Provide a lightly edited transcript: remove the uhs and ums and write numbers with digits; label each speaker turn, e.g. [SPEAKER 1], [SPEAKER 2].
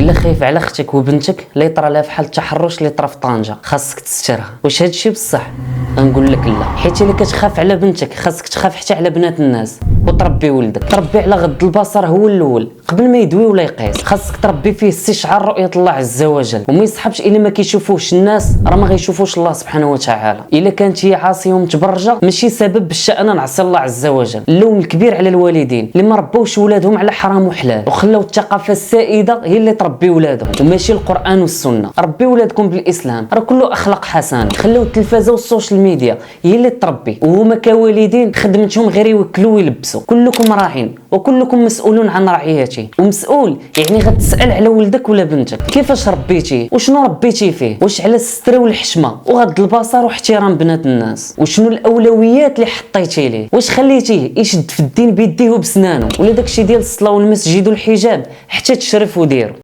[SPEAKER 1] الا خايف على اختك وبنتك اللي يطرى لها بحال التحرش اللي طرا في طنجة خاصك تسترها. واش هادشي بصح؟ غنقول لك لا، حيت الا كتخاف على بنتك خاصك تخاف حتى على بنات الناس وتربي ولدك. تربي على غض البصر هو الاول قبل ما يدوي ولا يقيس. خاصك تربي فيه استشعار رؤيه الله عز وجل، وما يصحبش الا ما كيشوفوش الناس راه ما غيشوفوش الله سبحانه وتعالى. الا كانت هي عاصيه ومتبرجه ماشي سبب بالشأن نعصي الله عز وجل. اللوم الكبير على الوالدين اللي ما ربوش ولادهم على حرام وحلال وخلاو الثقافه السائده هي اللي تربي ولادهم وماشي القران والسنه. ربي ولادكم بالاسلام، راه كله اخلاق حسنه. خلاو التلفازه والسوشيال ميديا هي اللي تربي، وهما كوالدين خدمتهم غير يوكلوا ويلبسوا. كلكم راعين وكلكم مسؤولون عن رعيته. ومسؤول يعني غتسال على ولدك ولا بنتك كيفاش ربيتيه وشنو ربيتي فيه، واش على الستر والحشمه وغض البصر واحترام بنات الناس، وشنو الاولويات اللي حطيتي ليه، واش خليتيه يشد في الدين بيديه وبسنانه، ولا داكشي ديال الصلاه والمسجد والحجاب حتى تشرف وديرو.